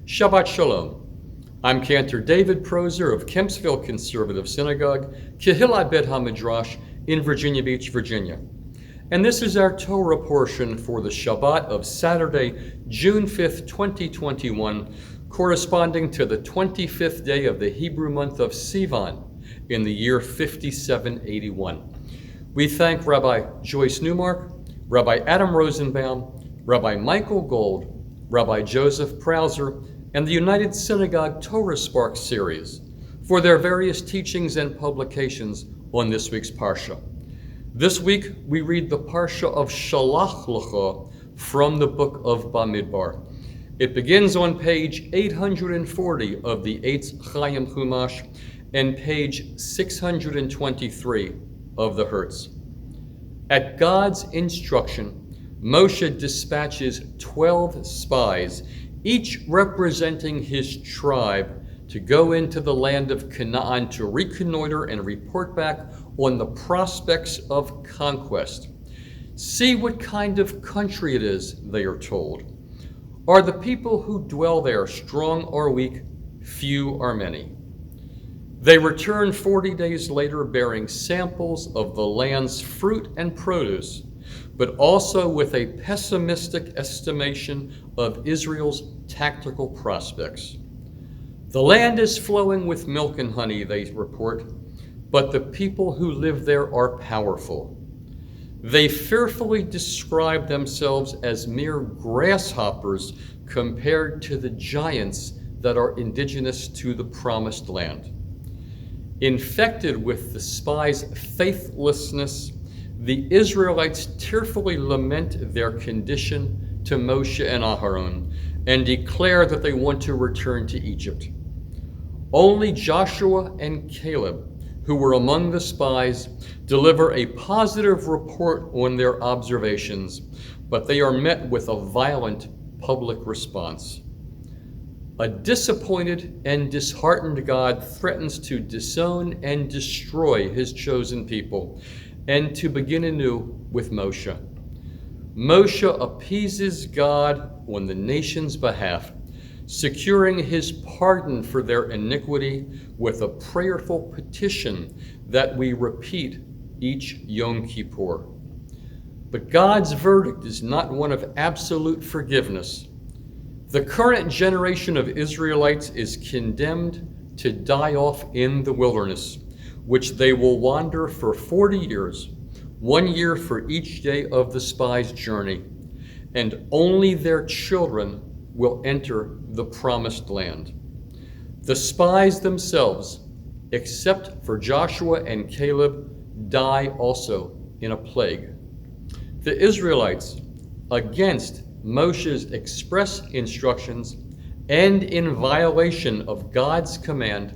Shabbat Shalom. I'm Cantor David Prozer of Kempsville Conservative Synagogue, Kehillah Bet HaMidrash in Virginia Beach, Virginia. And this is our Torah portion for the Shabbat of Saturday, June 5th, 2021, corresponding to the 25th day of the Hebrew month of Sivan in the year 5781. We thank Rabbi Joyce Newmark, Rabbi Adam Rosenbaum, Rabbi Michael Gold, Rabbi Joseph Prauser, and the United Synagogue Torah Spark series for their various teachings and publications on this week's Parsha. This week, we read the Parsha of Shelach Lecha from the book of Bamidbar. It begins on page 840 of the Eitz Chaim Chumash and page 623 of the Hertz. At God's instruction, Moshe dispatches 12 spies, each representing his tribe, to go into the land of Canaan to reconnoiter and report back on the prospects of conquest. See what kind of country it is, they are told. Are the people who dwell there strong or weak, few or many? They return 40 days later bearing samples of the land's fruit and produce, but also with a pessimistic estimation of Israel's tactical prospects. The land is flowing with milk and honey, they report, but the people who live there are powerful. They fearfully describe themselves as mere grasshoppers compared to the giants that are indigenous to the promised land. Infected with the spies' faithlessness, the Israelites tearfully lament their condition to Moshe and Aharon and declare that they want to return to Egypt. Only Joshua and Caleb, who were among the spies, deliver a positive report on their observations, but they are met with a violent public response. A disappointed and disheartened God threatens to disown and destroy his chosen people and to begin anew with Moshe. Moshe appeases God on the nation's behalf, securing his pardon for their iniquity with a prayerful petition that we repeat each Yom Kippur. But God's verdict is not one of absolute forgiveness. The current generation of Israelites is condemned to die off in the wilderness, which they will wander for 40 years, 1 year for each day of the spies' journey, and only their children will enter the promised land. The spies themselves, except for Joshua and Caleb, die also in a plague. The Israelites, against Moshe's express instructions and in violation of God's command,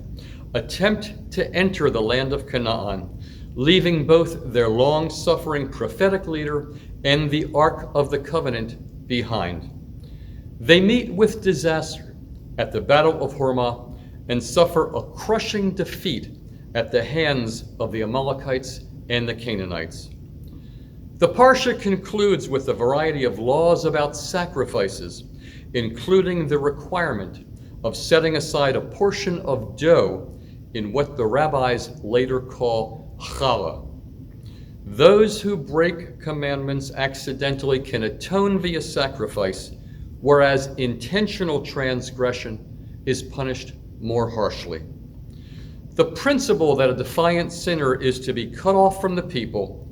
attempt to enter the land of Canaan, leaving both their long-suffering prophetic leader and the Ark of the Covenant behind. They meet with disaster at the Battle of Hormah and suffer a crushing defeat at the hands of the Amalekites and the Canaanites. The Parsha concludes with a variety of laws about sacrifices, including the requirement of setting aside a portion of dough in what the rabbis later call challah. Those who break commandments accidentally can atone via sacrifice, whereas intentional transgression is punished more harshly. The principle that a defiant sinner is to be cut off from the people,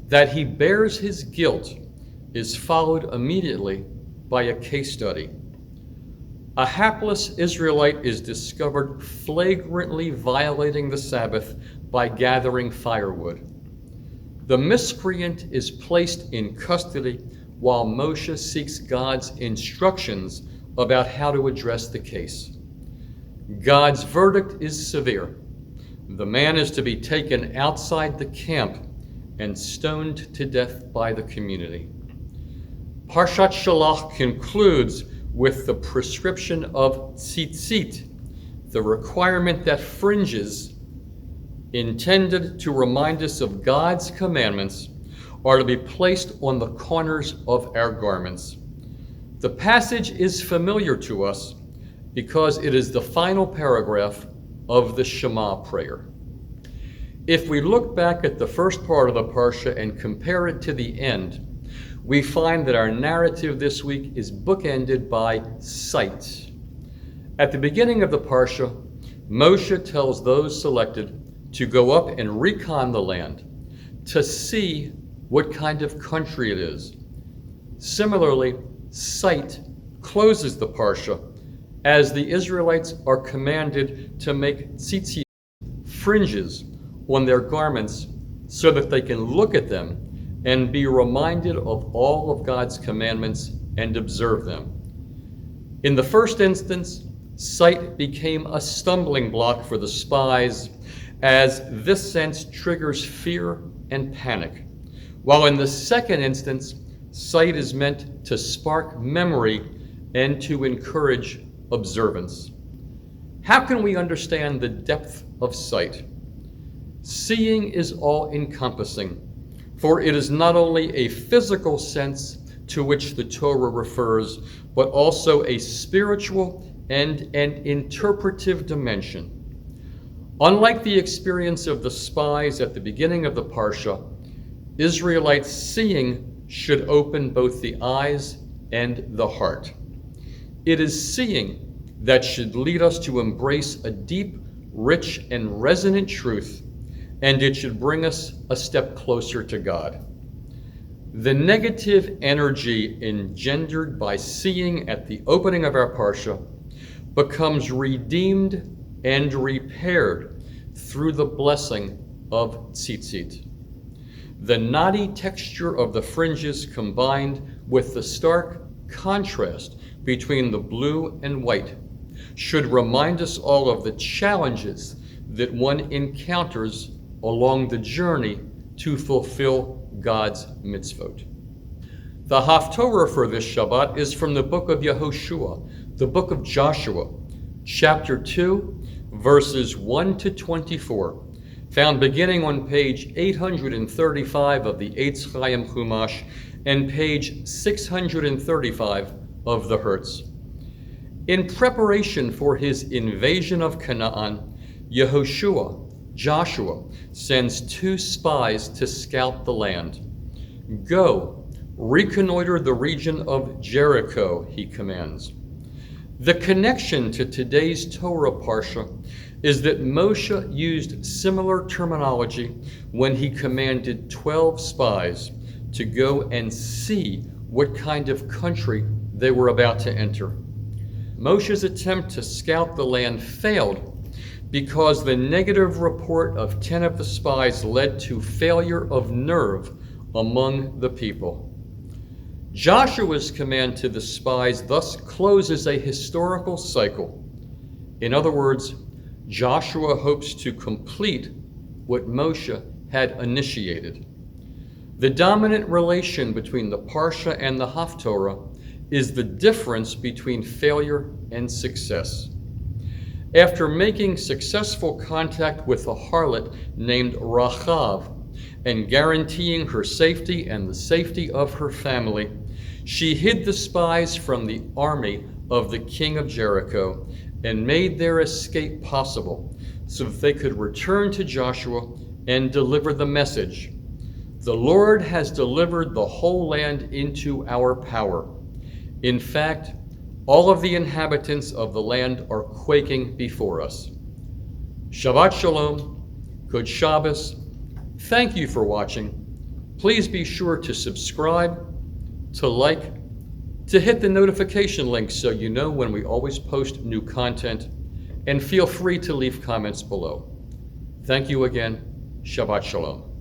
that he bears his guilt, is followed immediately by a case study. A hapless Israelite is discovered flagrantly violating the Sabbath by gathering firewood. The miscreant is placed in custody while Moshe seeks God's instructions about how to address the case. God's verdict is severe. The man is to be taken outside the camp and stoned to death by the community. Parshat Shelach concludes with the prescription of tzitzit, the requirement that fringes, intended to remind us of God's commandments, are to be placed on the corners of our garments. The passage is familiar to us because it is the final paragraph of the Shema prayer. If we look back at the first part of the Parsha and compare it to the end, we find that our narrative this week is bookended by sight. At the beginning of the Parsha, Moshe tells those selected to go up and recon the land, to see what kind of country it is. Similarly, sight closes the Parsha as the Israelites are commanded to make tzitzit, fringes, on their garments so that they can look at them and be reminded of all of God's commandments and observe them. In the first instance, sight became a stumbling block for the spies, as this sense triggers fear and panic, while in the second instance, sight is meant to spark memory and to encourage observance. How can we understand the depth of sight? Seeing is all-encompassing, for it is not only a physical sense to which the Torah refers, but also a spiritual and an interpretive dimension. Unlike the experience of the spies at the beginning of the Parsha, Israelites' seeing should open both the eyes and the heart. It is seeing that should lead us to embrace a deep, rich, and resonant truth, and it should bring us a step closer to God. The negative energy engendered by seeing at the opening of our Parsha becomes redeemed and repaired through the blessing of tzitzit. The knotty texture of the fringes combined with the stark contrast between the blue and white should remind us all of the challenges that one encounters along the journey to fulfill God's mitzvot. The Haftorah for this Shabbat is from the book of Yehoshua, the book of Joshua, chapter 2, verses 1 to 24, found beginning on page 835 of the Eitz Chaim Chumash and page 635 of the Hertz. In preparation for his invasion of Canaan, Joshua sends 2 spies to scout the land. Go, reconnoiter the region of Jericho, he commands. The connection to today's Torah Parsha is that Moshe used similar terminology when he commanded 12 spies to go and see what kind of country they were about to enter. Moshe's attempt to scout the land failed because the negative report of 10 of the spies led to failure of nerve among the people. Joshua's command to the spies thus closes a historical cycle. In other words, Joshua hopes to complete what Moshe had initiated. The dominant relation between the Parsha and the Haftorah is the difference between failure and success. After making successful contact with a harlot named Rachav and guaranteeing her safety and the safety of her family, she hid the spies from the army of the king of Jericho and made their escape possible so that they could return to Joshua and deliver the message. The Lord has delivered the whole land into our power. In fact, all of the inhabitants of the land are quaking before us. Shabbat Shalom, good Shabbos. Thank you for watching. Please be sure to subscribe, to like, to hit the notification link so you know when we always post new content, and feel free to leave comments below. Thank you again. Shabbat Shalom.